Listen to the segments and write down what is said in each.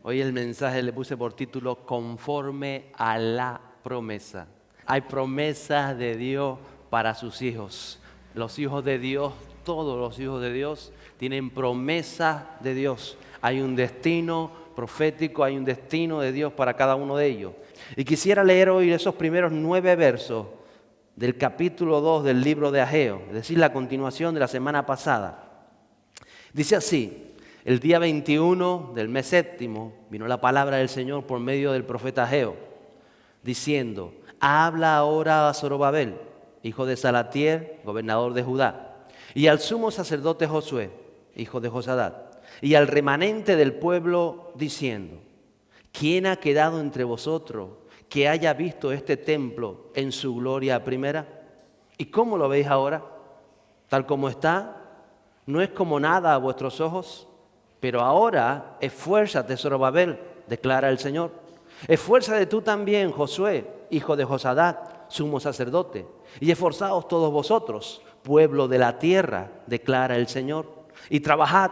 Hoy el mensaje le puse por título Conforme a la promesa. Hay promesas de Dios para sus hijos. Los hijos de Dios, todos los hijos de Dios tienen promesas de Dios. Hay un destino profético, hay un destino de Dios para cada uno de ellos. Y quisiera leer hoy esos primeros 9 versos del capítulo 2 del libro de Ageo, es decir, la continuación de la semana pasada. Dice así: el día 21 del mes séptimo vino la palabra del Señor por medio del profeta Ageo, diciendo: habla ahora a Zorobabel, hijo de Salatiel, gobernador de Judá, y al sumo sacerdote Josué, hijo de Josadat, y al remanente del pueblo, diciendo: ¿quién ha quedado entre vosotros que haya visto este templo en su gloria primera? ¿Y cómo lo veis ahora? Tal como está, ¿no es como nada a vuestros ojos? Pero ahora esfuérzate, Zorobabel, declara el Señor. Esfuérzate tú también, Josué, hijo de Josadat, sumo sacerdote, y esforzaos todos vosotros, pueblo de la tierra, declara el Señor, y trabajad,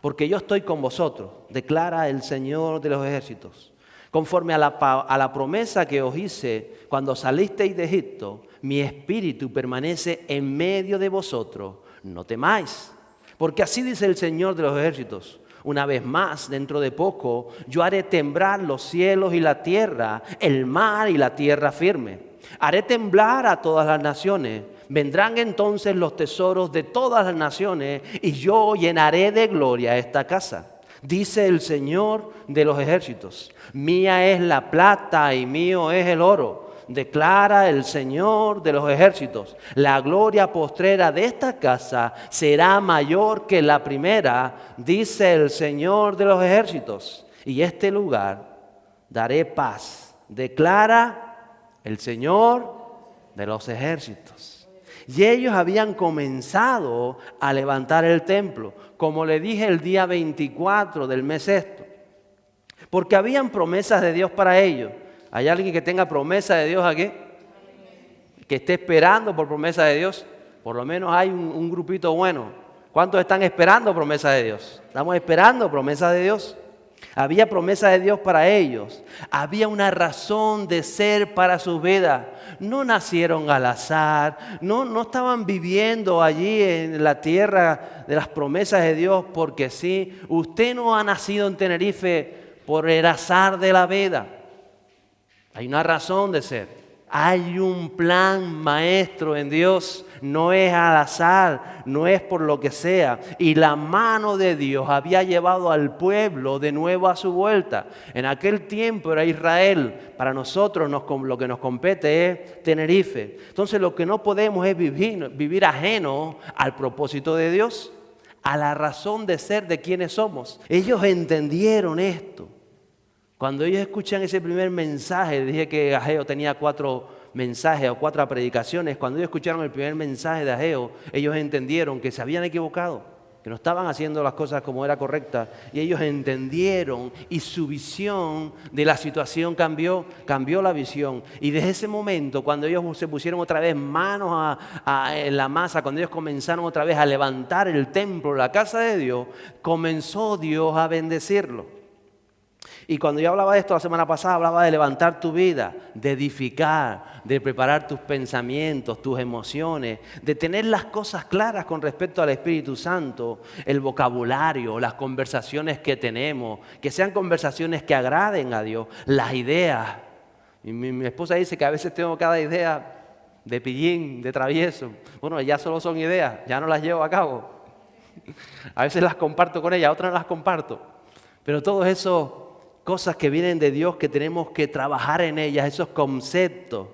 porque yo estoy con vosotros, declara el Señor de los ejércitos. Conforme a la promesa que os hice cuando salisteis de Egipto, mi espíritu permanece en medio de vosotros. No temáis, porque así dice el Señor de los ejércitos: una vez más, dentro de poco, yo haré temblar los cielos y la tierra, el mar y la tierra firme. Haré temblar a todas las naciones. Vendrán entonces los tesoros de todas las naciones y yo llenaré de gloria esta casa. Dice el Señor de los ejércitos: mía es la plata y mío es el oro, declara el Señor de los ejércitos. La gloria postrera de esta casa será mayor que la primera, dice el Señor de los ejércitos. Y este lugar daré paz, declara el Señor de los ejércitos. Y ellos habían comenzado a levantar el templo, como le dije el día 24 del mes sexto, porque habían promesas de Dios para ellos. ¿Hay alguien que tenga promesa de Dios aquí? Que esté esperando por promesa de Dios. Por lo menos hay un grupito bueno. ¿Cuántos están esperando promesa de Dios? Estamos esperando promesa de Dios. Había promesa de Dios para ellos. Había una razón de ser para su vida. No nacieron al azar. No estaban viviendo allí en la tierra de las promesas de Dios porque sí. Usted no ha nacido en Tenerife por el azar de la vida. Hay una razón de ser. Hay un plan maestro en Dios. No es al azar, no es por lo que sea. Y la mano de Dios había llevado al pueblo de nuevo a su vuelta. En aquel tiempo era Israel. Para nosotros lo que nos compete es Tenerife. Entonces lo que no podemos es vivir ajeno al propósito de Dios, a la razón de ser de quienes somos. Ellos entendieron esto. Cuando ellos escuchan ese primer mensaje, dije que Ageo tenía 4 mensajes o 4 predicaciones. Cuando ellos escucharon el primer mensaje de Ageo, ellos entendieron que se habían equivocado, que no estaban haciendo las cosas como era correcta. Y ellos entendieron y su visión de la situación cambió la visión. Y desde ese momento, cuando ellos se pusieron otra vez manos en la masa, cuando ellos comenzaron otra vez a levantar el templo, la casa de Dios, comenzó Dios a bendecirlo. Y cuando yo hablaba de esto la semana pasada, hablaba de levantar tu vida, de edificar, de preparar tus pensamientos, tus emociones, de tener las cosas claras con respecto al Espíritu Santo, el vocabulario, las conversaciones que tenemos, que sean conversaciones que agraden a Dios, las ideas. Y mi esposa dice que a veces tengo cada idea de pillín, de travieso. Bueno, ya solo son ideas, ya no las llevo a cabo. A veces las comparto con ella, otras no las comparto. Pero todo eso, cosas que vienen de Dios que tenemos que trabajar en ellas, esos conceptos.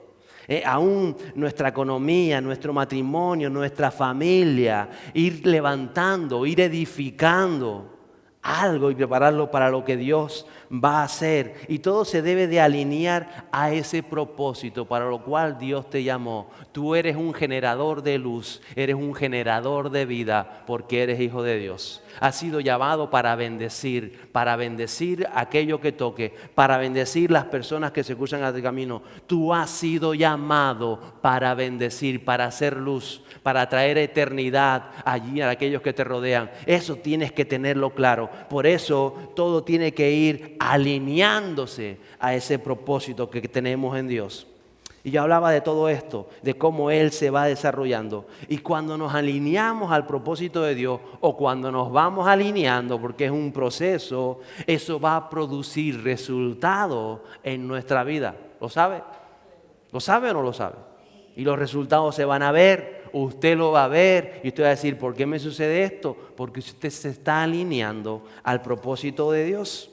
Aún nuestra economía, nuestro matrimonio, nuestra familia, ir levantando, ir edificando algo y prepararlo para lo que Dios va a hacer. Y todo se debe de alinear a ese propósito para lo cual Dios te llamó. Tú eres un generador de luz, eres un generador de vida porque eres hijo de Dios. Has sido llamado para bendecir aquello que toque, para bendecir las personas que se cruzan a tu camino. Tú has sido llamado para bendecir, para hacer luz, para traer eternidad allí a aquellos que te rodean. Eso tienes que tenerlo claro. Por eso todo tiene que ir alineándose a ese propósito que tenemos en Dios. Y yo hablaba de todo esto, de cómo Él se va desarrollando. Y cuando nos alineamos al propósito de Dios, o cuando nos vamos alineando, porque es un proceso, eso va a producir resultados en nuestra vida. ¿Lo sabe? ¿Lo sabe o no lo sabe? Y los resultados se van a ver, usted lo va a ver, y usted va a decir, ¿por qué me sucede esto? Porque usted se está alineando al propósito de Dios.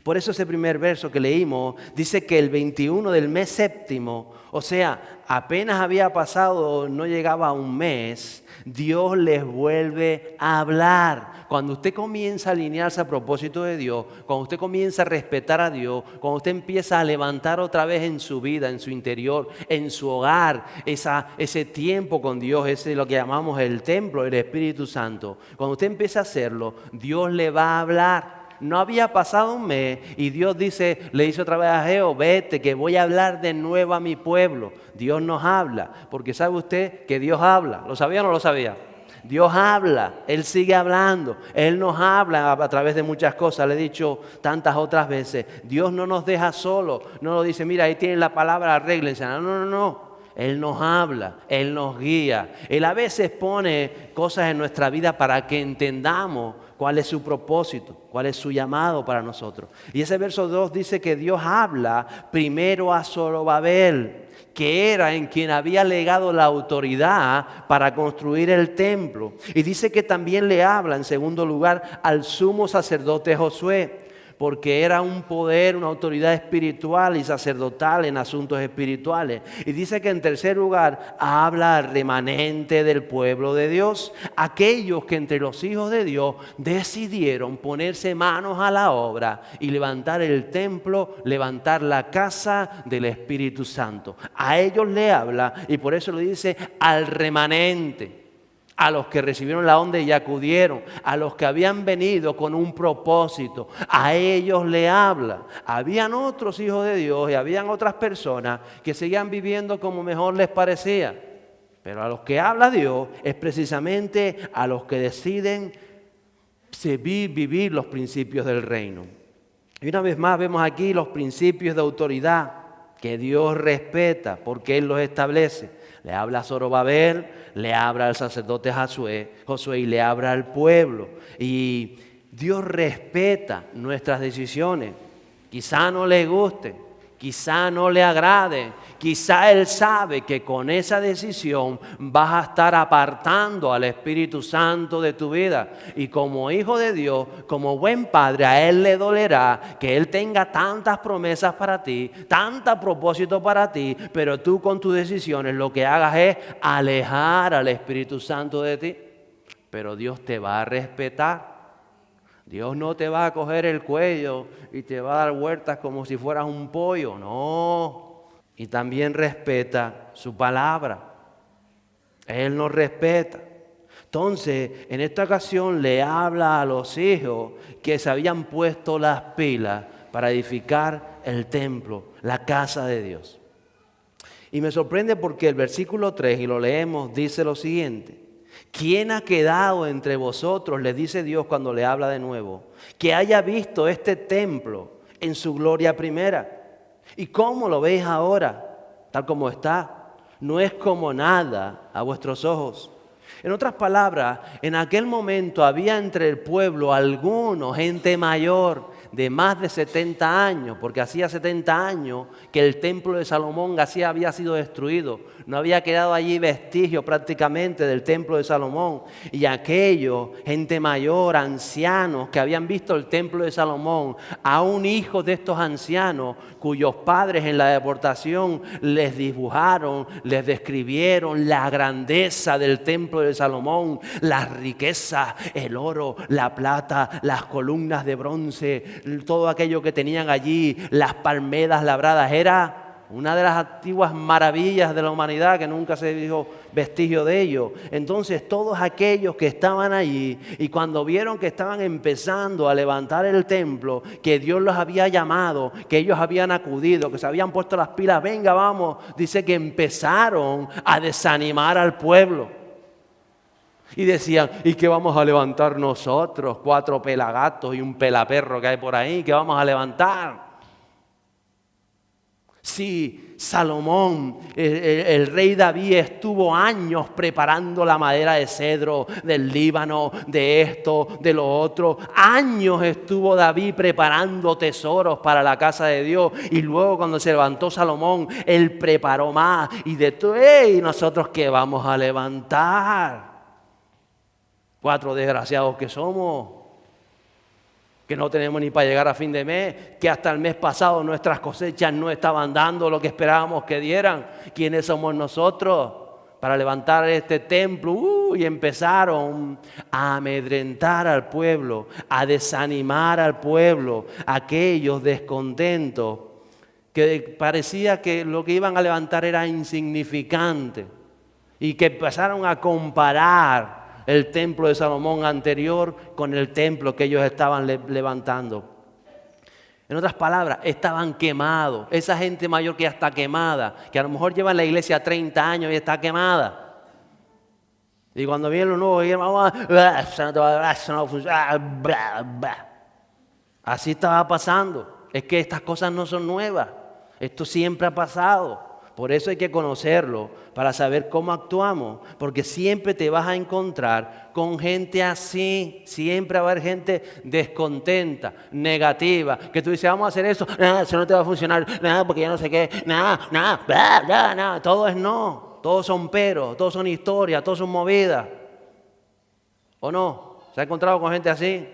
Por eso ese primer verso que leímos dice que el 21 del mes séptimo, o sea, apenas había pasado, no llegaba a un mes, Dios les vuelve a hablar. Cuando usted comienza a alinearse a propósito de Dios, cuando usted comienza a respetar a Dios, cuando usted empieza a levantar otra vez en su vida, en su interior, en su hogar, ese tiempo con Dios, ese es lo que llamamos el templo del Espíritu Santo. Cuando usted empieza a hacerlo, Dios le va a hablar. No había pasado un mes y Dios le dice otra vez a Ageo, vete que voy a hablar de nuevo a mi pueblo. Dios nos habla, porque sabe usted que Dios habla. ¿Lo sabía o no lo sabía? Dios habla, Él sigue hablando, Él nos habla a través de muchas cosas. Le he dicho tantas otras veces, Dios no nos deja solos, no nos dice, mira, ahí tienen la palabra, arréglense. No. Él nos habla, Él nos guía. Él a veces pone cosas en nuestra vida para que entendamos cuál es su propósito, cuál es su llamado para nosotros. Y ese verso 2 dice que Dios habla primero a Zorobabel, que era en quien había legado la autoridad para construir el templo. Y dice que también le habla en segundo lugar al sumo sacerdote Josué, porque era un poder, una autoridad espiritual y sacerdotal en asuntos espirituales. Y dice que en tercer lugar habla al remanente del pueblo de Dios, aquellos que entre los hijos de Dios decidieron ponerse manos a la obra y levantar el templo, levantar la casa del Espíritu Santo. A ellos le habla y por eso le dice al remanente. A los que recibieron la onda y acudieron, a los que habían venido con un propósito, a ellos le habla. Habían otros hijos de Dios y habían otras personas que seguían viviendo como mejor les parecía. Pero a los que habla Dios es precisamente a los que deciden vivir los principios del reino. Y una vez más vemos aquí los principios de autoridad que Dios respeta porque Él los establece. Le habla a Zorobabel, le habla al sacerdote Josué y le habla al pueblo. Y Dios respeta nuestras decisiones. Quizá no le guste, quizá no le agrade, quizá Él sabe que con esa decisión vas a estar apartando al Espíritu Santo de tu vida. Y como hijo de Dios, como buen padre, a Él le dolerá que Él tenga tantas promesas para ti, tantos propósitos para ti, pero tú con tus decisiones lo que hagas es alejar al Espíritu Santo de ti. Pero Dios te va a respetar. Dios no te va a coger el cuello y te va a dar vueltas como si fueras un pollo, no. Y también respeta su palabra. Él nos respeta. Entonces, en esta ocasión le habla a los hijos que se habían puesto las pilas para edificar el templo, la casa de Dios. Y me sorprende porque el versículo 3, y lo leemos, dice lo siguiente. ¿Quién ha quedado entre vosotros? Le dice Dios cuando le habla de nuevo, que haya visto este templo en su gloria primera. ¿Y cómo lo veis ahora? Tal como está. No es como nada a vuestros ojos. En otras palabras, en aquel momento había entre el pueblo algunos, gente mayor, de más de 70 años, porque hacía 70 años que el templo de Salomón había sido destruido. No había quedado allí vestigio prácticamente del templo de Salomón. Y aquellos, gente mayor, ancianos, que habían visto el templo de Salomón, aún hijos de estos ancianos, cuyos padres en la deportación les dibujaron, les describieron la grandeza del templo de Salomón, las riquezas, el oro, la plata, las columnas de bronce, todo aquello que tenían allí, las palmeras labradas. Era una de las antiguas maravillas de la humanidad que nunca se dijo vestigio de ello. Entonces todos aquellos que estaban allí y cuando vieron que estaban empezando a levantar el templo, que Dios los había llamado, que ellos habían acudido, que se habían puesto las pilas, venga vamos, dice que empezaron a desanimar al pueblo. Y decían, ¿y qué vamos a levantar nosotros? 4 pelagatos y un pelaperro que hay por ahí, ¿qué vamos a levantar? Sí, Salomón, el rey David estuvo años preparando la madera de cedro del Líbano, de esto, de lo otro. Años estuvo David preparando tesoros para la casa de Dios. Y luego cuando se levantó Salomón, él preparó más. Y de todo, ¿y nosotros qué vamos a levantar? 4 desgraciados que somos, que no tenemos ni para llegar a fin de mes, que hasta el mes pasado nuestras cosechas no estaban dando lo que esperábamos que dieran. ¿Quiénes somos nosotros para levantar este templo? Y empezaron a amedrentar al pueblo, a desanimar al pueblo, a aquellos descontentos, que parecía que lo que iban a levantar era insignificante y que empezaron a comparar el templo de Salomón anterior con el templo que ellos estaban levantando. En otras palabras, estaban quemados. Esa gente mayor que ya está quemada, que a lo mejor lleva en la iglesia 30 años y está quemada. Y cuando vienen los nuevos, así estaba pasando. Es que estas cosas no son nuevas. Esto siempre ha pasado. Por eso hay que conocerlo, para saber cómo actuamos, porque siempre te vas a encontrar con gente así, siempre va a haber gente descontenta, negativa, que tú dices, vamos a hacer eso no te va a funcionar, porque ya no sé qué, todo es no, todos son peros, todos son historias, todos son movidas, ¿o no? ¿Se ha encontrado con gente así?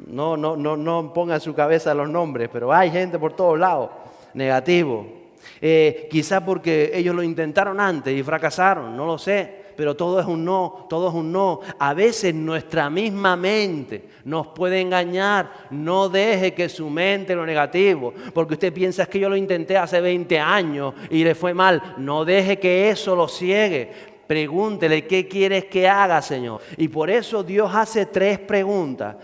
No ponga en su cabeza los nombres, pero hay gente por todos lados, negativo. Quizá porque ellos lo intentaron antes y fracasaron, no lo sé, pero todo es un no, todo es un no. A veces nuestra misma mente nos puede engañar. No deje que su mente lo negativo, porque usted piensa es que yo lo intenté hace 20 años y le fue mal. No deje que eso lo ciegue. Pregúntele, ¿qué quieres que haga, Señor? Y por eso Dios hace 3 preguntas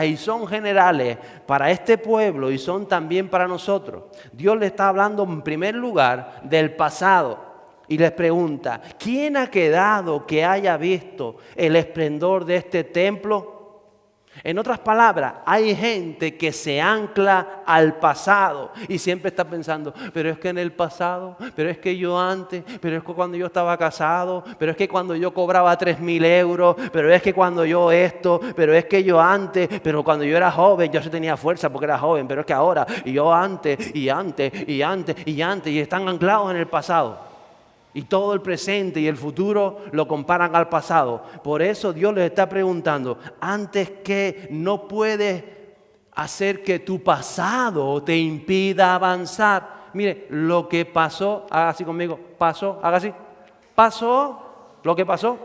y son generales para este pueblo y son también para nosotros. Dios le está hablando en primer lugar del pasado y les pregunta, ¿quién ha quedado que haya visto el esplendor de este templo? En otras palabras, hay gente que se ancla al pasado y siempre está pensando, pero es que en el pasado, pero es que yo antes, pero es que cuando yo estaba casado, pero es que cuando yo cobraba 3.000 euros, pero es que cuando yo esto, pero es que yo antes, pero cuando yo era joven, yo sí tenía fuerza porque era joven, pero es que ahora, y yo antes, y están anclados en el pasado. Y todo el presente y el futuro lo comparan al pasado. Por eso Dios les está preguntando, antes que no puedes hacer que tu pasado te impida avanzar. Mire, lo que pasó, haga así conmigo, pasó, haga así. Pasó, lo que pasó.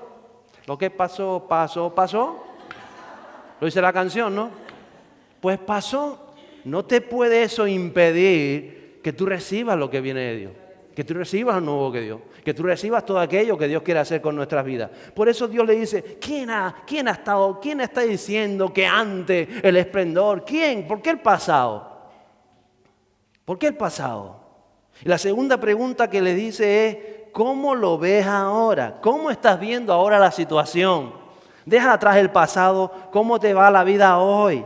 Lo que pasó, pasó. Lo dice la canción, ¿no? Pues pasó. No te puede eso impedir que tú recibas lo que viene de Dios. Que tú recibas lo nuevo que Dios, que tú recibas todo aquello que Dios quiere hacer con nuestras vidas. Por eso Dios le dice, ¿quién está diciendo que antes el esplendor? ¿Quién? ¿Por qué el pasado? ¿Por qué el pasado? Y la segunda pregunta que le dice es, ¿cómo lo ves ahora? ¿Cómo estás viendo ahora la situación? Deja atrás el pasado, ¿cómo te va la vida hoy?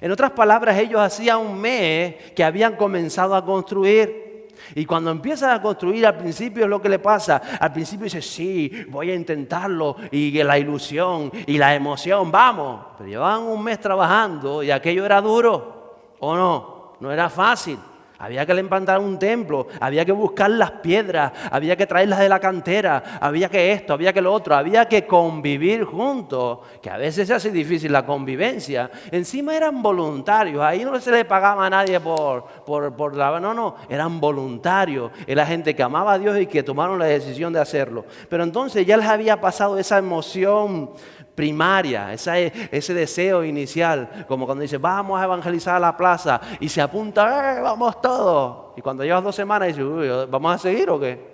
En otras palabras, ellos hacía un mes que habían comenzado a construir. Y cuando empiezas a construir, al principio es lo que le pasa. Al principio dices, sí, voy a intentarlo. Y la ilusión y la emoción, vamos. Pero llevaban un mes trabajando y aquello era duro, ¿o no? No era fácil. Había que levantar un templo, había que buscar las piedras, había que traerlas de la cantera, había que esto, había que lo otro, había que convivir juntos, que a veces se hace difícil la convivencia. Encima eran voluntarios, ahí no se le pagaba a nadie por la... No, eran voluntarios, era gente que amaba a Dios y que tomaron la decisión de hacerlo. Pero entonces ya les había pasado esa emoción primaria, ese deseo inicial, como cuando dice vamos a evangelizar a la plaza y se apunta, vamos todos. Y cuando llevas 2 semanas dices, uy, ¿vamos a seguir o qué?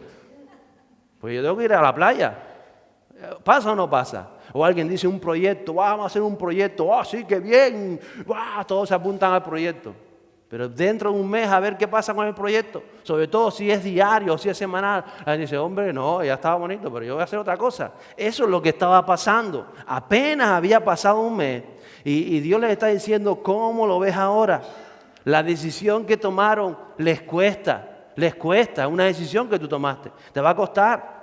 Pues yo tengo que ir a la playa. ¿Pasa o no pasa? O alguien dice un proyecto, vamos a hacer un proyecto, sí, qué bien, todos se apuntan al proyecto. Pero dentro de un mes a ver qué pasa con el proyecto. Sobre todo si es diario o si es semanal. Alguien dice, hombre, no, ya estaba bonito, pero yo voy a hacer otra cosa. Eso es lo que estaba pasando. Apenas había pasado un mes y Dios les está diciendo, ¿cómo lo ves ahora? La decisión que tomaron les cuesta, una decisión que tú tomaste, te va a costar.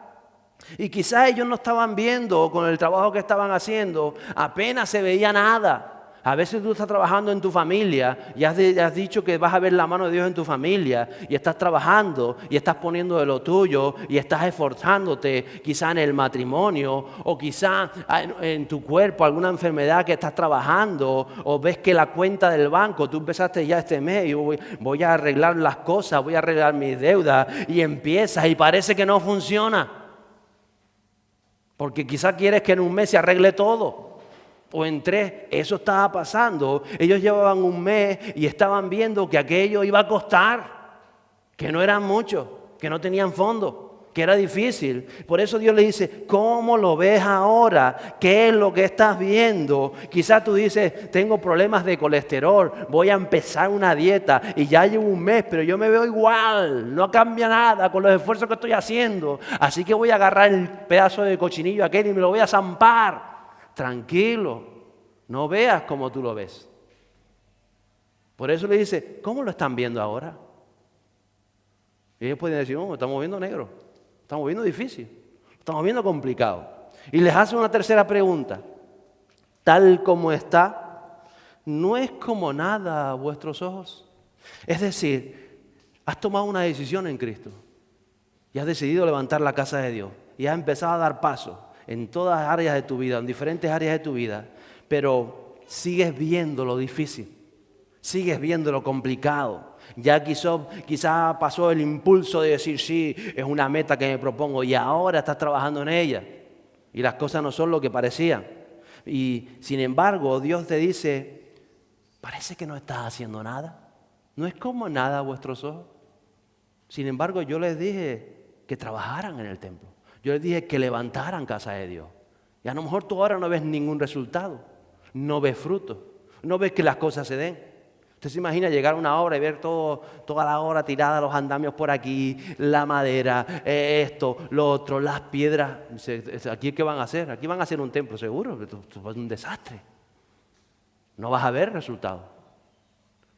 Y quizás ellos no estaban viendo con el trabajo que estaban haciendo, apenas se veía nada. A veces tú estás trabajando en tu familia y has dicho que vas a ver la mano de Dios en tu familia y estás trabajando y estás poniendo de lo tuyo y estás esforzándote quizá en el matrimonio o quizá en tu cuerpo alguna enfermedad que estás trabajando o ves que la cuenta del banco, tú empezaste ya este mes y voy a arreglar las cosas, voy a arreglar mis deudas y empiezas y parece que no funciona. Porque quizá quieres que en un mes se arregle todo. O en 3, eso estaba pasando. Ellos llevaban un mes y estaban viendo que aquello iba a costar, que no eran muchos, que no tenían fondo, que era difícil. Por eso Dios le dice, ¿cómo lo ves ahora? ¿Qué es lo que estás viendo? Quizás tú dices, tengo problemas de colesterol, voy a empezar una dieta y ya llevo un mes, pero yo me veo igual, no cambia nada con los esfuerzos que estoy haciendo. Así que voy a agarrar el pedazo de cochinillo aquel y me lo voy a zampar. Tranquilo, no veas como tú lo ves. Por eso le dice, ¿cómo lo están viendo ahora? Y ellos pueden decir, no, lo estamos viendo negro, lo estamos viendo difícil, lo estamos viendo complicado. Y les hace una tercera pregunta. Tal como está, ¿no es como nada a vuestros ojos? Es decir, has tomado una decisión en Cristo y has decidido levantar la casa de Dios y has empezado a dar pasos en todas las áreas de tu vida, en diferentes áreas de tu vida, pero sigues viendo lo difícil, sigues viendo lo complicado. Ya quizá pasó el impulso de decir, sí, es una meta que me propongo y ahora estás trabajando en ella y las cosas no son lo que parecían. Y sin embargo, Dios te dice, parece que no estás haciendo nada, no es como nada a vuestros ojos. Sin embargo, yo les dije que trabajaran en el templo. Yo les dije que levantaran casa de Dios. Y a lo mejor tú ahora no ves ningún resultado, no ves fruto, no ves que las cosas se den. Usted se imagina llegar a una obra y ver toda la obra tirada, los andamios por aquí, la madera, esto, lo otro, las piedras. ¿Aquí qué van a hacer? Aquí van a hacer un templo, seguro. Esto es un desastre. No vas a ver resultados.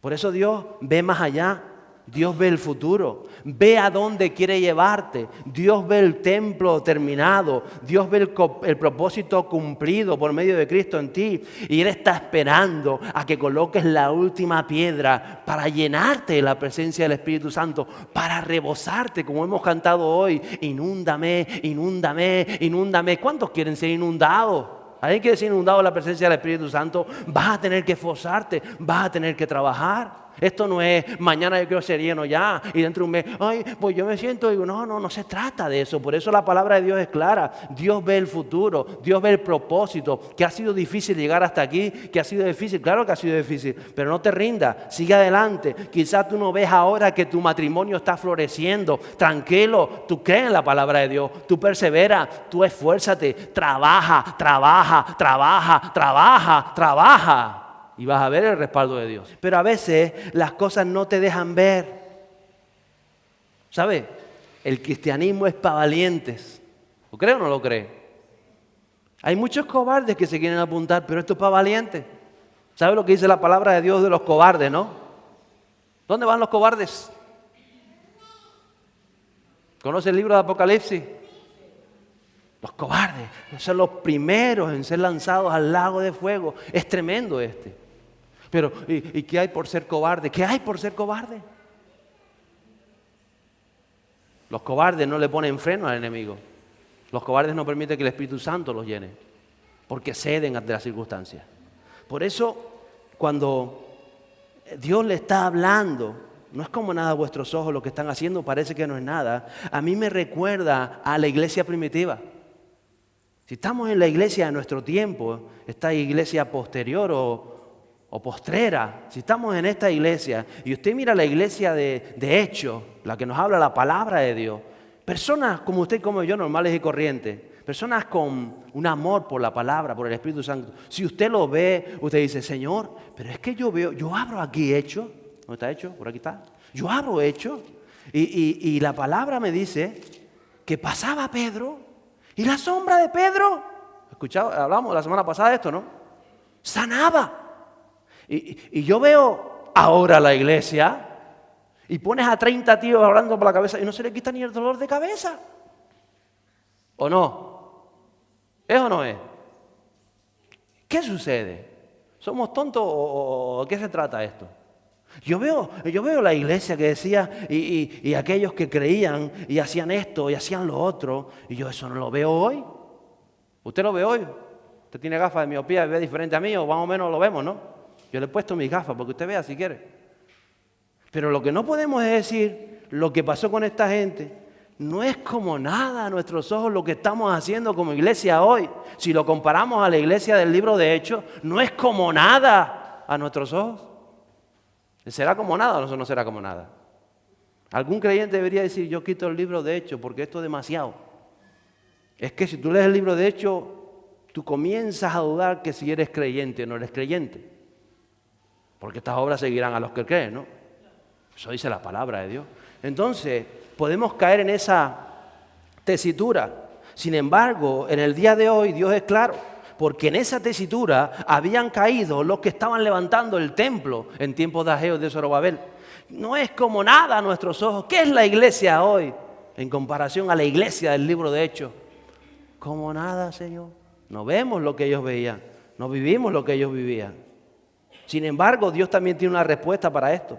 Por eso Dios ve más allá. Dios ve el futuro, ve a dónde quiere llevarte. Dios ve el templo terminado, Dios ve el propósito cumplido por medio de Cristo en ti. Y Él está esperando a que coloques la última piedra para llenarte de la presencia del Espíritu Santo, para rebosarte, como hemos cantado hoy. Inúndame, inúndame, inúndame. ¿Cuántos quieren ser inundados? ¿Alguien quiere ser inundado de la presencia del Espíritu Santo? Vas a tener que esforzarte, vas a tener que trabajar. Esto no es mañana yo quiero ser lleno ya y dentro de un mes, ay, pues yo me siento y digo, no se trata de eso. Por eso la palabra de Dios es clara. Dios ve el futuro, Dios ve el propósito, que ha sido difícil llegar hasta aquí, que ha sido difícil, claro que ha sido difícil, pero no te rindas, sigue adelante. Quizás tú no ves ahora que tu matrimonio está floreciendo, tranquilo, tú crees en la palabra de Dios, tú perseveras, tú esfuérzate, trabaja. Y vas a ver el respaldo de Dios. Pero a veces las cosas no te dejan ver. ¿Sabes? El cristianismo es para valientes. ¿Lo cree o no lo cree? Hay muchos cobardes que se quieren apuntar, pero esto es para valientes. ¿Sabe lo que dice la palabra de Dios de los cobardes, no? ¿Dónde van los cobardes? ¿Conoce el libro de Apocalipsis? Los cobardes son los primeros en ser lanzados al lago de fuego. Es tremendo este. Pero, ¿y qué hay por ser cobarde? ¿Qué hay por ser cobarde? Los cobardes no le ponen freno al enemigo. Los cobardes no permiten que el Espíritu Santo los llene, porque ceden ante las circunstancias. Por eso, cuando Dios le está hablando, no es como nada a vuestros ojos, lo que están haciendo parece que no es nada. A mí me recuerda a la iglesia primitiva. Si estamos en la iglesia de nuestro tiempo, esta iglesia posterior o postrera, si estamos en esta iglesia y usted mira la iglesia de hecho, la que nos habla la palabra de Dios, personas como usted y como yo, normales y corrientes, personas con un amor por la palabra, por el Espíritu Santo, si usted lo ve, usted dice, Señor, pero es que yo abro aquí Hechos ¿Dónde está Hechos? Por aquí está. Yo abro Hechos y la palabra me dice que pasaba Pedro y la sombra de Pedro, escuchado, hablamos la semana pasada de esto, ¿no? Sanaba. Y yo veo ahora la iglesia y pones a 30 tíos hablando por la cabeza y no se le quita ni el dolor de cabeza. ¿O no? ¿Es o no es? ¿Qué sucede? ¿Somos tontos o de qué se trata esto? Yo veo la iglesia que decía y aquellos que creían y hacían esto y hacían lo otro, y yo eso no lo veo hoy. ¿Usted lo ve hoy? ¿Usted tiene gafas de miopía y ve diferente a mí o más o menos lo vemos, no? Yo le he puesto mis gafas porque usted vea si quiere. Pero lo que no podemos es decir lo que pasó con esta gente. No es como nada a nuestros ojos lo que estamos haciendo como iglesia hoy. Si lo comparamos a la iglesia del libro de Hechos, no es como nada a nuestros ojos. ¿Será como nada o no será como nada? Algún creyente debería decir, yo quito el libro de Hechos porque esto es demasiado. Es que si tú lees el libro de Hechos, tú comienzas a dudar que si eres creyente o no eres creyente. Porque estas obras seguirán a los que creen, ¿no? Eso dice la palabra de Dios. Entonces, podemos caer en esa tesitura. Sin embargo, en el día de hoy Dios es claro, porque en esa tesitura habían caído los que estaban levantando el templo en tiempos de Ageo y de Zorobabel. No es como nada a nuestros ojos. ¿Qué es la iglesia hoy en comparación a la iglesia del libro de Hechos? Como nada, Señor. No vemos lo que ellos veían, no vivimos lo que ellos vivían. Sin embargo, Dios también tiene una respuesta para esto.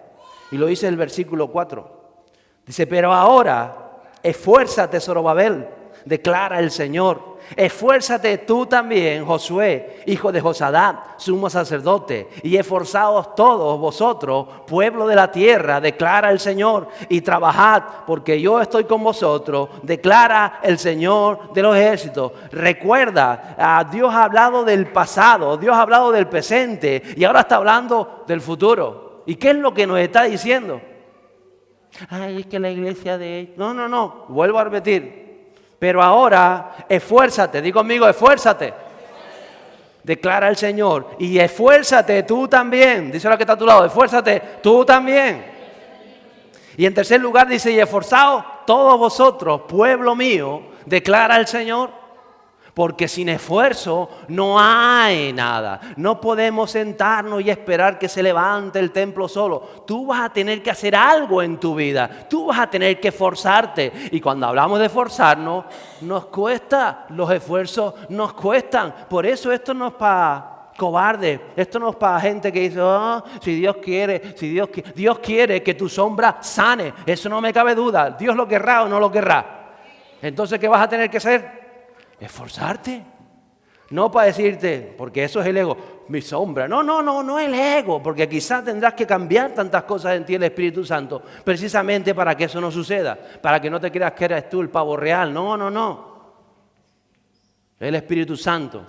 Y lo dice el versículo 4. Dice, pero ahora, esfuérzate, Zorobabel, declara el Señor. Esfuérzate tú también, Josué, hijo de Josadak, sumo sacerdote, y esforzaos todos vosotros, pueblo de la tierra, declara el Señor, y trabajad, porque yo estoy con vosotros, declara el Señor de los ejércitos. Recuerda, Dios ha hablado del pasado, Dios ha hablado del presente, y ahora está hablando del futuro. ¿Y qué es lo que nos está diciendo? Ay, es que la iglesia de... No, vuelvo a repetir. Pero ahora, esfuérzate, di conmigo, esfuérzate. Declara el Señor. Y esfuérzate tú también. Dice lo que está a tu lado, esfuérzate tú también. Y en tercer lugar dice, y esforzaos todos vosotros, pueblo mío, declara el Señor. Porque sin esfuerzo no hay nada. No podemos sentarnos y esperar que se levante el templo solo. Tú vas a tener que hacer algo en tu vida. Tú vas a tener que esforzarte. Y cuando hablamos de esforzarnos, nos cuesta. Los esfuerzos nos cuestan. Por eso esto no es para cobardes. Esto no es para gente que dice, si Dios quiere, Dios quiere que tu sombra sane. Eso no me cabe duda. Dios lo querrá o no lo querrá. Entonces, ¿qué vas a tener que hacer? Esforzarte. No para decirte, porque eso es el ego, mi sombra. No es el ego, porque quizás tendrás que cambiar tantas cosas en ti el Espíritu Santo, precisamente para que eso no suceda, para que no te creas que eres tú el pavo real. No. El Espíritu Santo.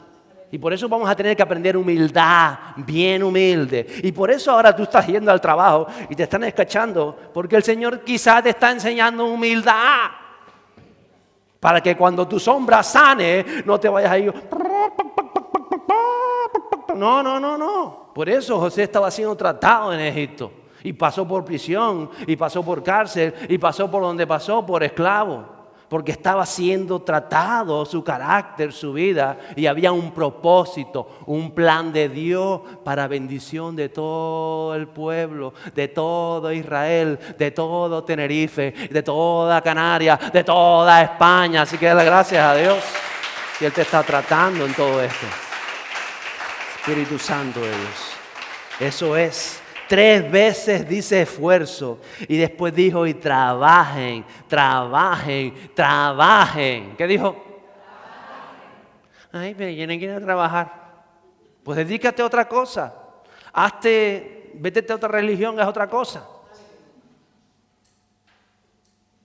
Y por eso vamos a tener que aprender humildad, bien humilde. Y por eso ahora tú estás yendo al trabajo y te están escachando, porque el Señor quizás te está enseñando humildad. Para que cuando tu sombra sane, no te vayas a ir. No. Por eso José estaba siendo tratado en Egipto. Y pasó por prisión, y pasó por cárcel, y pasó por donde pasó, por esclavo. Porque estaba siendo tratado su carácter, su vida. Y había un propósito, un plan de Dios para bendición de todo el pueblo, de todo Israel, de todo Tenerife, de toda Canarias, de toda España. Así que dale gracias a Dios. Y Él te está tratando en todo esto. Espíritu Santo de Dios. Eso es. 3 veces dice esfuerzo y después dijo y trabajen. ¿Qué dijo? Ay, pero yo no quiero trabajar. Pues dedícate a otra cosa. Vete a otra religión, es otra cosa.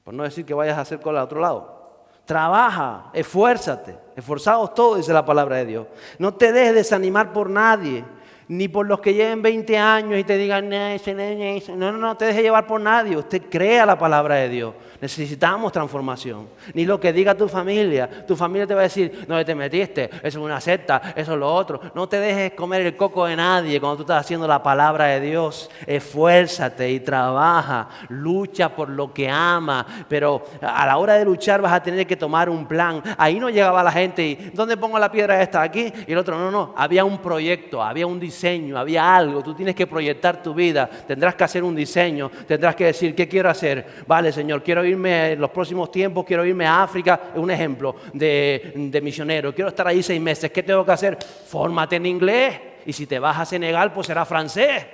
Por no decir que vayas a hacer cola al otro lado. Trabaja, esfuérzate. Esforzaos todos, dice la palabra de Dios. No te dejes desanimar por nadie. Ni por los que lleven 20 años y te digan, no te deje llevar por nadie. Usted crea la palabra de Dios. Necesitamos transformación. Ni lo que diga tu familia te va a decir, no te metiste, eso es una secta, eso es lo otro. No te dejes comer el coco de nadie cuando tú estás haciendo la palabra de Dios. Esfuérzate y trabaja, lucha por lo que ama, pero a la hora de luchar vas a tener que tomar un plan. Ahí no llegaba la gente y, ¿dónde pongo la piedra esta? Aquí. Y el otro, no, había un proyecto, había un diseño, había algo. Tú tienes que proyectar tu vida, tendrás que hacer un diseño, tendrás que decir, ¿qué quiero hacer? Vale, Señor, quiero irme en los próximos tiempos, quiero irme a África, un ejemplo de misionero, quiero estar ahí 6 meses, ¿qué tengo que hacer? Fórmate en inglés, y si te vas a Senegal, pues será francés.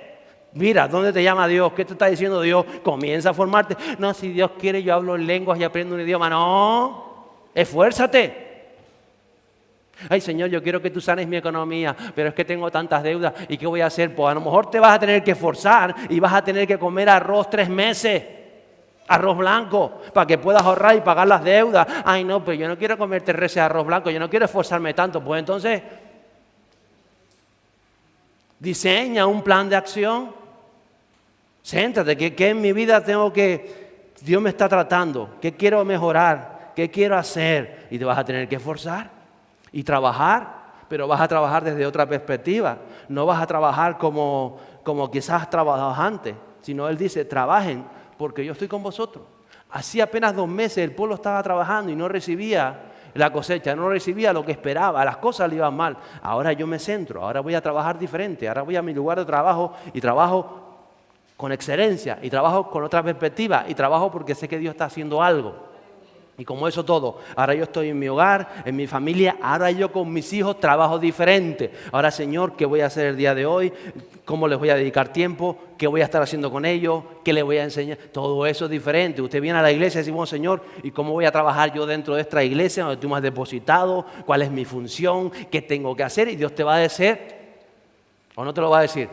Mira, ¿dónde te llama Dios? ¿Qué te está diciendo Dios? Comienza a formarte. No, si Dios quiere yo hablo en lenguas y aprendo un idioma. No, esfuérzate. Ay, Señor, yo quiero que tú sanes mi economía, pero es que tengo tantas deudas. ¿Y qué voy a hacer? Pues a lo mejor te vas a tener que esforzar y vas a tener que comer arroz 3 meses. Arroz blanco, para que puedas ahorrar y pagar las deudas. Ay, no, pero yo no quiero comer 3 veces arroz blanco, yo no quiero esforzarme tanto. Pues entonces, diseña un plan de acción. Céntrate, ¿qué en mi vida Dios me está tratando? ¿Qué quiero mejorar? ¿Qué quiero hacer? Y te vas a tener que esforzar y trabajar, pero vas a trabajar desde otra perspectiva. No vas a trabajar como quizás trabajabas antes, sino Él dice, trabajen porque yo estoy con vosotros. Así apenas 2 meses el pueblo estaba trabajando y no recibía la cosecha, no recibía lo que esperaba, las cosas le iban mal. Ahora yo me centro, ahora voy a trabajar diferente, ahora voy a mi lugar de trabajo y trabajo con excelencia y trabajo con otra perspectiva y trabajo porque sé que Dios está haciendo algo. Y como eso todo, ahora yo estoy en mi hogar, en mi familia, ahora yo con mis hijos trabajo diferente. Ahora, Señor, ¿qué voy a hacer el día de hoy? ¿Cómo les voy a dedicar tiempo? ¿Qué voy a estar haciendo con ellos? ¿Qué les voy a enseñar? Todo eso es diferente. Usted viene a la iglesia y dice, bueno, Señor, ¿y cómo voy a trabajar yo dentro de esta iglesia donde tú me has depositado? ¿Cuál es mi función? ¿Qué tengo que hacer? Y Dios te va a decir, ¿o no te lo va a decir?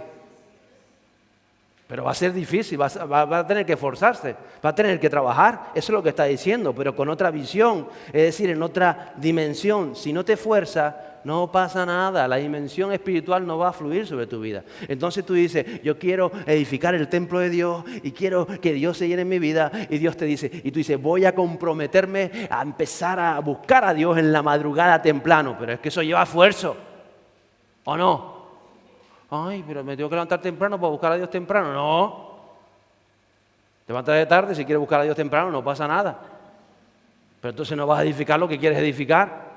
Pero va a ser difícil, va a tener que esforzarse, va a tener que trabajar, eso es lo que está diciendo, pero con otra visión, es decir, en otra dimensión. Si no te esfuerzas, no pasa nada, la dimensión espiritual no va a fluir sobre tu vida. Entonces tú dices, yo quiero edificar el templo de Dios y quiero que Dios se llene en mi vida, y Dios te dice, y tú dices, voy a comprometerme a empezar a buscar a Dios en la madrugada temprano, pero es que eso lleva esfuerzo, ¿o no? Ay, pero me tengo que levantar temprano para buscar a Dios temprano. No. Levántate de tarde, si quieres buscar a Dios temprano, no pasa nada. Pero entonces no vas a edificar lo que quieres edificar.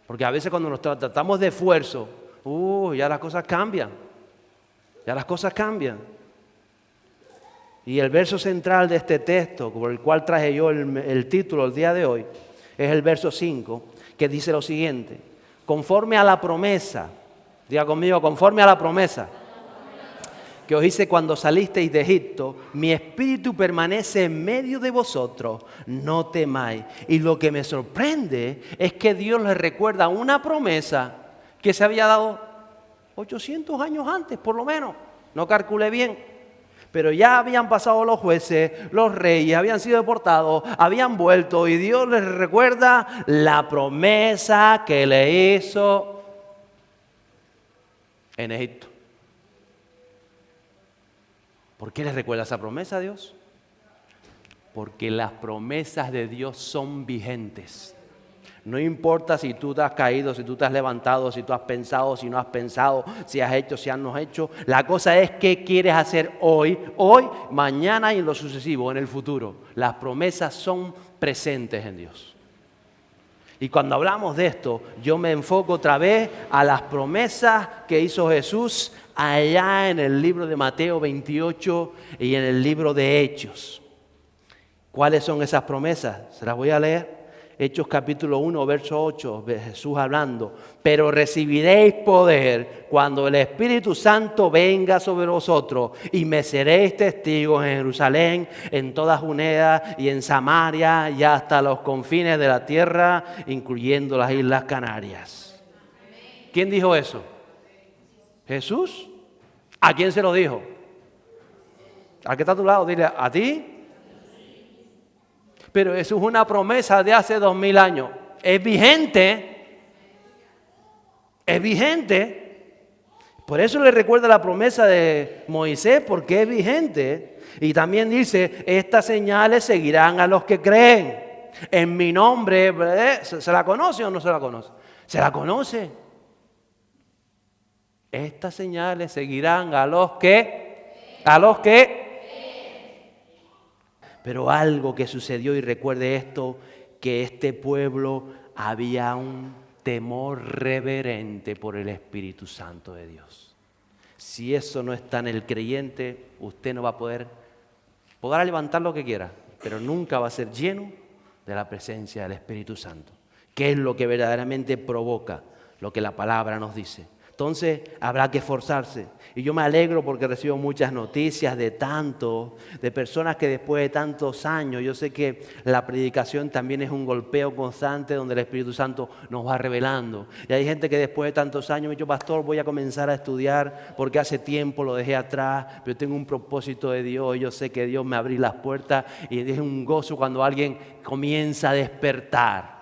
Porque a veces cuando nos tratamos de esfuerzo, ya las cosas cambian. Ya las cosas cambian. Y el verso central de este texto, por el cual traje yo el título el día de hoy, es el verso 5, que dice lo siguiente. Conforme a la promesa, diga conmigo, conforme a la promesa que os hice cuando salisteis de Egipto, mi espíritu permanece en medio de vosotros, no temáis. Y lo que me sorprende es que Dios les recuerda una promesa que se había dado 800 años antes, por lo menos. No calculé bien. Pero ya habían pasado los jueces, los reyes, habían sido deportados, habían vuelto y Dios les recuerda la promesa que le hizo en Egipto. ¿Por qué les recuerda esa promesa a Dios? Porque las promesas de Dios son vigentes. No importa si tú te has caído, si tú te has levantado, si tú has pensado, si no has pensado, si has hecho, si no has hecho. La cosa es qué quieres hacer hoy, mañana y en lo sucesivo, en el futuro. Las promesas son presentes en Dios. Y cuando hablamos de esto, yo me enfoco otra vez a las promesas que hizo Jesús allá en el libro de Mateo 28 y en el libro de Hechos. ¿Cuáles son esas promesas? Se las voy a leer. Hechos capítulo 1, verso 8, Jesús hablando. Pero recibiréis poder cuando el Espíritu Santo venga sobre vosotros y me seréis testigos en Jerusalén, en toda Judea y en Samaria y hasta los confines de la tierra, incluyendo las Islas Canarias. ¿Quién dijo eso? ¿Jesús? ¿A quién se lo dijo? ¿Al que está a tu lado? Dile, ¿a ti? Pero eso es una promesa de hace 2000 años. Es vigente, Por eso le recuerda la promesa de Moisés, porque es vigente. Y también dice, estas señales seguirán a los que creen. En mi nombre, ¿se la conoce o no se la conoce? Se la conoce. Estas señales seguirán a los que... Pero algo que sucedió, y recuerde esto, que este pueblo había un temor reverente por el Espíritu Santo de Dios. Si eso no está en el creyente, usted no va a podrá levantar lo que quiera, pero nunca va a ser lleno de la presencia del Espíritu Santo, que es lo que verdaderamente provoca lo que la palabra nos dice. Entonces habrá que esforzarse. Y yo me alegro porque recibo muchas noticias de personas que después de tantos años, yo sé que la predicación también es un golpeo constante donde el Espíritu Santo nos va revelando. Y hay gente que después de tantos años me ha dicho, pastor, voy a comenzar a estudiar porque hace tiempo lo dejé atrás, pero tengo un propósito de Dios y yo sé que Dios me abrió las puertas y es un gozo cuando alguien comienza a despertar.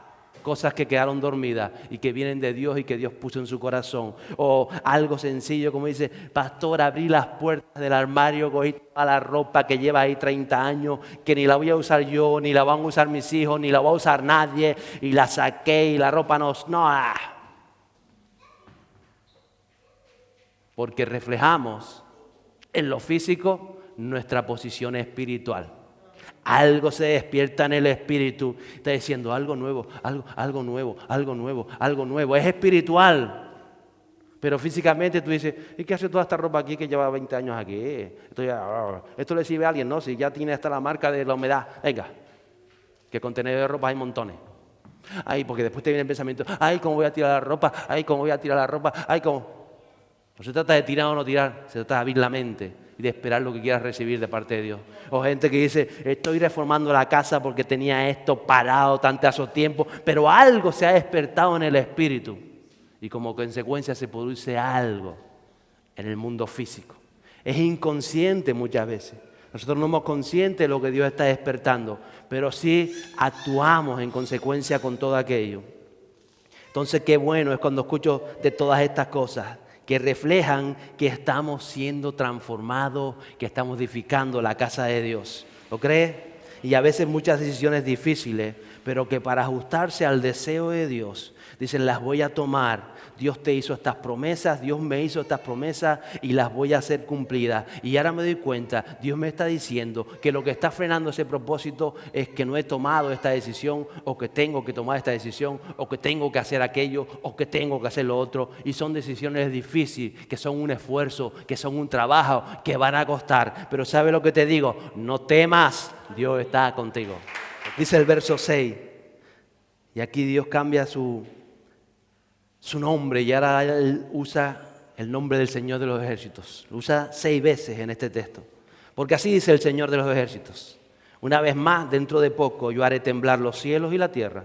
Cosas que quedaron dormidas y que vienen de Dios y que Dios puso en su corazón. O algo sencillo como dice, pastor, abrí las puertas del armario, cogí toda la ropa que lleva ahí 30 años, que ni la voy a usar yo, ni la van a usar mis hijos, ni la va a usar nadie, y la saqué y la ropa no. Porque reflejamos en lo físico nuestra posición espiritual. Algo se despierta en el espíritu. Está diciendo algo nuevo, algo nuevo. Es espiritual. Pero físicamente tú dices, ¿y qué hace toda esta ropa aquí que lleva 20 años aquí? Esto le sirve a alguien, ¿no? Si ya tiene hasta la marca de la humedad. Venga, que contenedor de ropa hay montones. Ay, porque después te viene el pensamiento, ay, ¿cómo voy a tirar la ropa? No se trata de tirar o no tirar, se trata de abrir la mente y de esperar lo que quieras recibir de parte de Dios. O gente que dice, estoy reformando la casa porque tenía esto parado tanto tiempo, pero algo se ha despertado en el espíritu y como consecuencia se produce algo en el mundo físico. Es inconsciente muchas veces. Nosotros no somos conscientes de lo que Dios está despertando, pero sí actuamos en consecuencia con todo aquello. Entonces qué bueno es cuando escucho de todas estas cosas que reflejan que estamos siendo transformados, que estamos edificando la casa de Dios. ¿Lo crees? Y a veces muchas decisiones difíciles, pero que para ajustarse al deseo de Dios, dicen, las voy a tomar. Dios te hizo estas promesas, Dios me hizo estas promesas y las voy a hacer cumplidas. Y ahora me doy cuenta, Dios me está diciendo que lo que está frenando ese propósito es que no he tomado esta decisión, o que tengo que tomar esta decisión, o que tengo que hacer aquello, o que tengo que hacer lo otro. Y son decisiones difíciles, que son un esfuerzo, que son un trabajo, que van a costar. Pero ¿sabe lo que te digo? No temas, Dios está contigo. Dice el verso 6. Y aquí Dios cambia su nombre y ahora Él usa el nombre del Señor de los ejércitos. Lo usa 6 veces en este texto. Porque así dice el Señor de los ejércitos. Una vez más, dentro de poco, yo haré temblar los cielos y la tierra,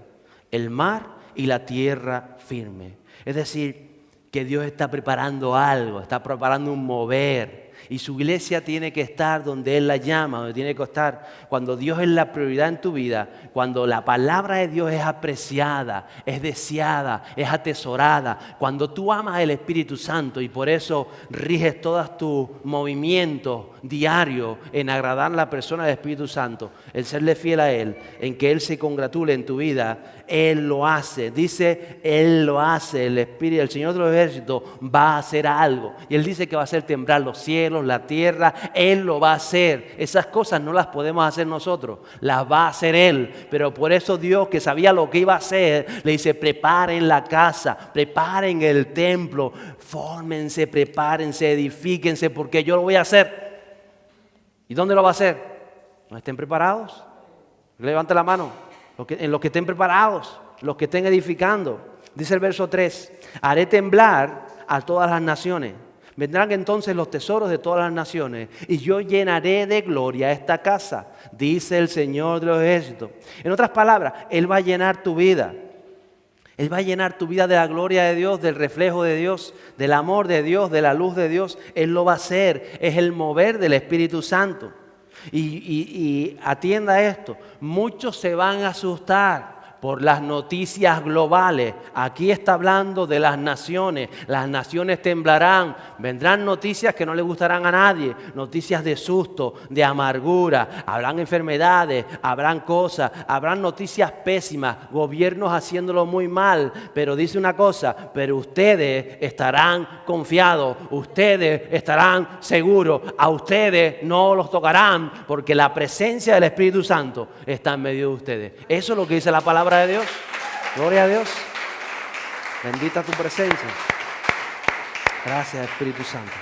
el mar y la tierra firme. Es decir, que Dios está preparando algo, está preparando un mover. Y su iglesia tiene que estar donde Él la llama, donde tiene que estar. Cuando Dios es la prioridad en tu vida, cuando la palabra de Dios es apreciada, es deseada, es atesorada, cuando tú amas al Espíritu Santo y por eso riges todos tus movimientos diarios en agradar a la persona del Espíritu Santo, en serle fiel a Él, en que Él se congratule en tu vida, Él lo hace. Dice, Él lo hace, el Espíritu, el Señor de los ejércitos va a hacer algo. Y Él dice que va a hacer temblar los cielos, la tierra, Él lo va a hacer. Esas cosas no las podemos hacer nosotros, las va a hacer Él. Pero por eso Dios, que sabía lo que iba a hacer, le dice, preparen la casa, preparen el templo, fórmense, prepárense, edifíquense, porque yo lo voy a hacer. ¿Y dónde lo va a hacer? ¿No estén preparados? Levante la mano. En los que estén preparados, los que estén edificando. Dice el verso 3, haré temblar a todas las naciones. Vendrán entonces los tesoros de todas las naciones y yo llenaré de gloria esta casa, dice el Señor de los ejércitos. En otras palabras, Él va a llenar tu vida. Él va a llenar tu vida de la gloria de Dios, del reflejo de Dios, del amor de Dios, de la luz de Dios. Él lo va a hacer. Es el mover del Espíritu Santo. Y atienda esto. Muchos se van a asustar por las noticias globales. Aquí está hablando de las naciones. Las naciones temblarán. Vendrán noticias que no le gustarán a nadie. Noticias de susto, de amargura. Habrán enfermedades, habrán cosas, habrán noticias pésimas. Gobiernos haciéndolo muy mal. Pero dice una cosa, pero ustedes estarán confiados. Ustedes estarán seguros. A ustedes no los tocarán porque la presencia del Espíritu Santo está en medio de ustedes. Eso es lo que dice la palabra de Dios. Gloria a Dios. Bendita tu presencia. Gracias, Espíritu Santo.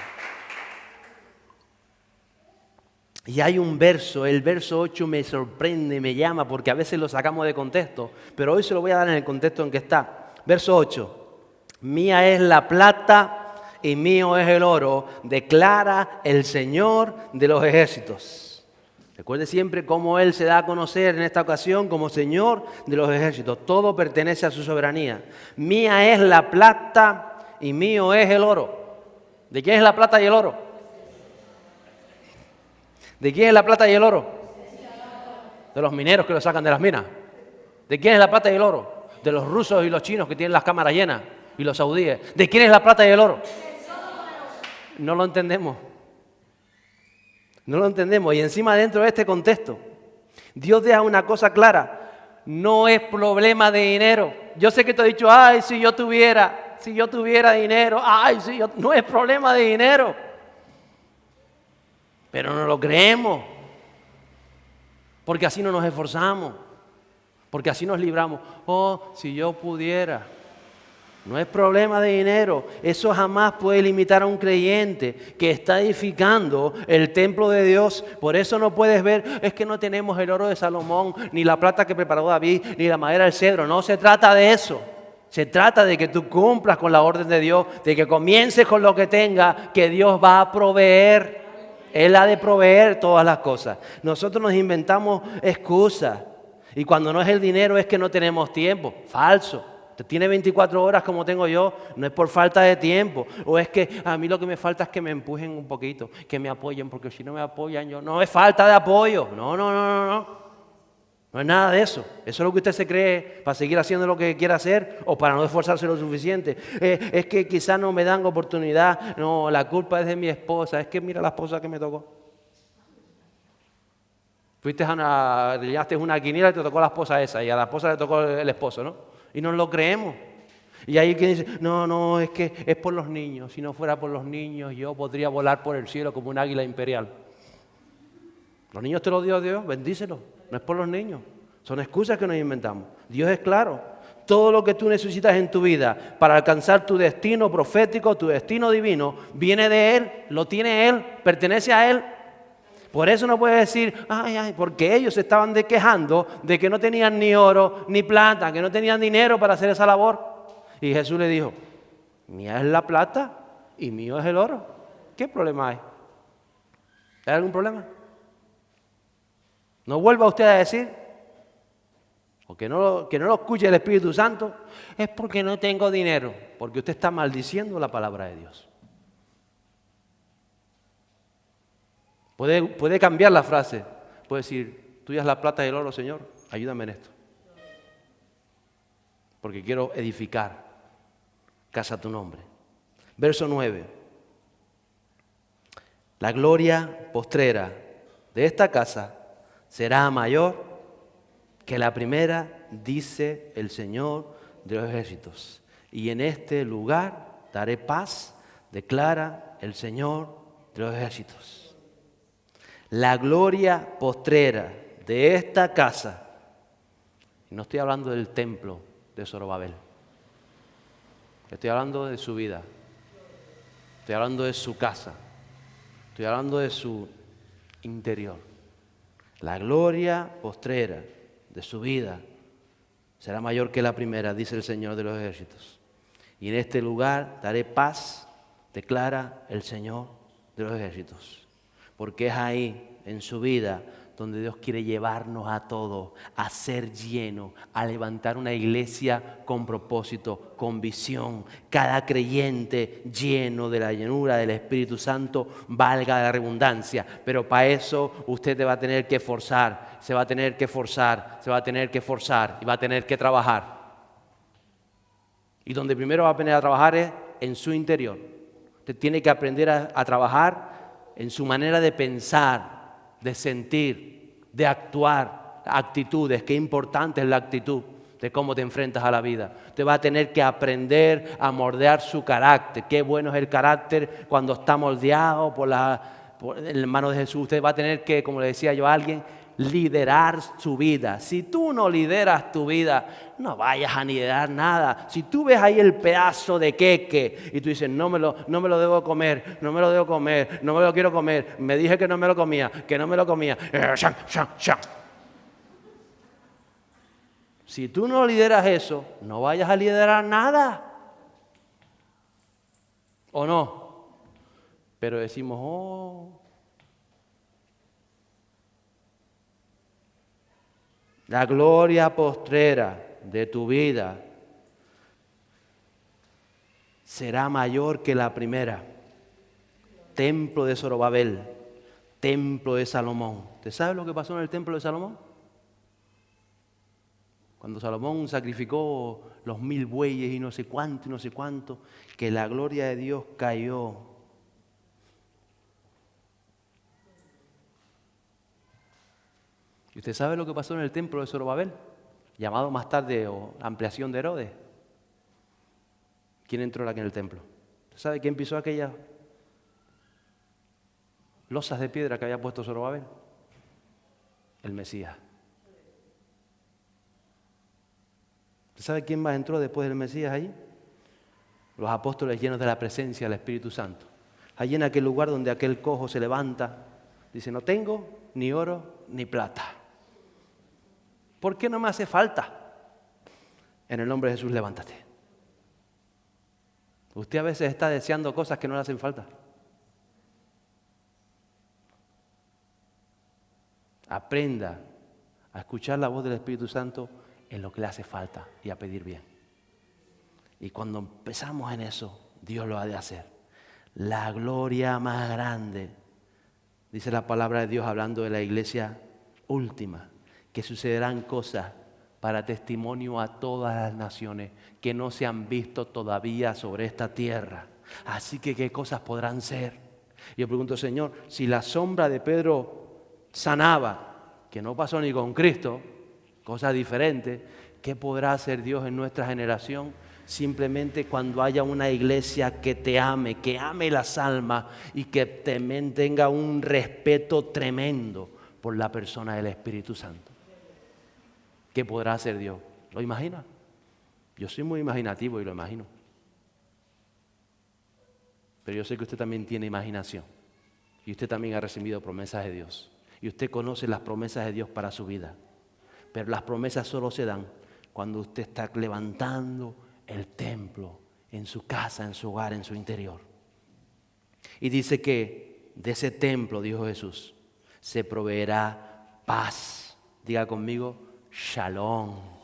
Y hay un verso, el verso 8 me sorprende, me llama, porque a veces lo sacamos de contexto, pero hoy se lo voy a dar en el contexto en que está. Verso 8. Mía es la plata y mío es el oro, declara el Señor de los ejércitos. Recuerde siempre cómo Él se da a conocer en esta ocasión como Señor de los ejércitos. Todo pertenece a su soberanía. Mía es la plata y mío es el oro. ¿De quién es la plata y el oro? ¿De quién es la plata y el oro? De los mineros que lo sacan de las minas. ¿De quién es la plata y el oro? De los rusos y los chinos que tienen las cámaras llenas y los saudíes. ¿De quién es la plata y el oro? No lo entendemos. No lo entendemos. Y encima dentro de este contexto, Dios deja una cosa clara. No es problema de dinero. Yo sé que te he dicho, ay, si yo tuviera dinero, ay, si yo... No es problema de dinero. Pero no lo creemos. Porque así no nos esforzamos. Porque así nos libramos. Oh, si yo pudiera. No es problema de dinero. Eso jamás puede limitar a un creyente que está edificando el templo de Dios. Por eso no puedes ver, es que no tenemos el oro de Salomón, ni la plata que preparó David, ni la madera del cedro. No se trata de eso. Se trata de que tú cumplas con la orden de Dios, de que comiences con lo que tengas, que Dios va a proveer. Él ha de proveer todas las cosas. Nosotros nos inventamos excusas. Y cuando no es el dinero es que no tenemos tiempo. Falso. Usted tiene 24 horas como tengo yo, no es por falta de tiempo. O es que a mí lo que me falta es que me empujen un poquito, que me apoyen, porque si no me apoyan yo... No es falta de apoyo. No. No es nada de eso. Eso es lo que usted se cree para seguir haciendo lo que quiera hacer o para no esforzarse lo suficiente. Es que quizás no me dan oportunidad. No, la culpa es de mi esposa. Es que mira la esposa que me tocó. Llegaste una quiniela y te tocó la esposa esa. Y a la esposa le tocó el esposo, ¿no? Y no lo creemos. Y hay quien dice, no, es que es por los niños. Si no fuera por los niños, yo podría volar por el cielo como un águila imperial. Los niños te los dio Dios, bendícelos. No es por los niños. Son excusas que nos inventamos. Dios es claro. Todo lo que tú necesitas en tu vida para alcanzar tu destino profético, tu destino divino, viene de Él, lo tiene Él, pertenece a Él. Por eso no puedes decir, ay, porque ellos se estaban quejando de que no tenían ni oro ni plata, que no tenían dinero para hacer esa labor. Y Jesús le dijo, mía es la plata y mío es el oro. ¿Qué problema hay? ¿Hay algún problema? No vuelva usted a decir, o que no lo escuche el Espíritu Santo, es porque no tengo dinero, porque usted está maldiciendo la palabra de Dios. Puede cambiar la frase. Puede decir, tuya es la plata y el oro, Señor, ayúdame en esto. Porque quiero edificar casa a tu nombre. Verso 9. La gloria postrera de esta casa será mayor que la primera, dice el Señor de los ejércitos. Y en este lugar daré paz, declara el Señor de los ejércitos. La gloria postrera de esta casa, y no estoy hablando del templo de Zorobabel, estoy hablando de su vida, estoy hablando de su casa, estoy hablando de su interior. La gloria postrera de su vida será mayor que la primera, dice el Señor de los ejércitos. Y en este lugar daré paz, declara el Señor de los ejércitos. Porque es ahí, en su vida, donde Dios quiere llevarnos a todos, a ser llenos, a levantar una iglesia con propósito, con visión. Cada creyente lleno de la llenura del Espíritu Santo, valga la redundancia. Pero para eso usted te va a tener que esforzar, se va a tener que esforzar, se va a tener que esforzar y va a tener que trabajar. Y donde primero va a aprender a trabajar es en su interior. Usted tiene que aprender a trabajar en su manera de pensar, de sentir, de actuar, actitudes. Qué importante es la actitud de cómo te enfrentas a la vida. Usted va a tener que aprender a moldear su carácter. Qué bueno es el carácter cuando está moldeado por el hermano de Jesús. Usted va a tener que, como le decía yo a alguien, liderar su vida. Si tú no lideras tu vida, no vayas a liderar nada. Si tú ves ahí el pedazo de queque y tú dices, no me lo debo comer, no me lo debo comer, no me lo quiero comer, me dije que no me lo comía, que no me lo comía. Si tú no lideras eso, no vayas a liderar nada. ¿O no? Pero decimos, la gloria postrera de tu vida será mayor que la primera. Templo de Zorobabel, templo de Salomón. ¿Usted sabe lo que pasó en el templo de Salomón? Cuando Salomón sacrificó los 1000 bueyes y no sé cuánto, que la gloria de Dios cayó. ¿Y usted sabe lo que pasó en el templo de Zorobabel? Llamado más tarde o ampliación de Herodes. ¿Quién entró aquí en el templo? ¿Usted sabe quién pisó aquellas losas de piedra que había puesto Zorobabel? El Mesías. ¿Usted sabe quién más entró después del Mesías allí? Los apóstoles llenos de la presencia del Espíritu Santo. Allí en aquel lugar donde aquel cojo se levanta, dice, no tengo ni oro ni plata. ¿Por qué no me hace falta? En el nombre de Jesús, levántate. Usted a veces está deseando cosas que no le hacen falta. Aprenda a escuchar la voz del Espíritu Santo en lo que le hace falta y a pedir bien. Y cuando empezamos en eso, Dios lo ha de hacer. La gloria más grande, dice la palabra de Dios hablando de la iglesia última, que sucederán cosas para testimonio a todas las naciones que no se han visto todavía sobre esta tierra. Así que, ¿qué cosas podrán ser? Yo pregunto, Señor, si la sombra de Pedro sanaba, que no pasó ni con Cristo, cosas diferentes, ¿qué podrá hacer Dios en nuestra generación? Simplemente cuando haya una iglesia que te ame, que ame las almas y que también tenga un respeto tremendo por la persona del Espíritu Santo. ¿Qué podrá hacer Dios? ¿Lo imagina? Yo soy muy imaginativo y lo imagino. Pero yo sé que usted también tiene imaginación. Y usted también ha recibido promesas de Dios. Y usted conoce las promesas de Dios para su vida. Pero las promesas solo se dan cuando usted está levantando el templo en su casa, en su hogar, en su interior. Y dice que de ese templo, dijo Jesús, se proveerá paz. Diga conmigo, Shalom.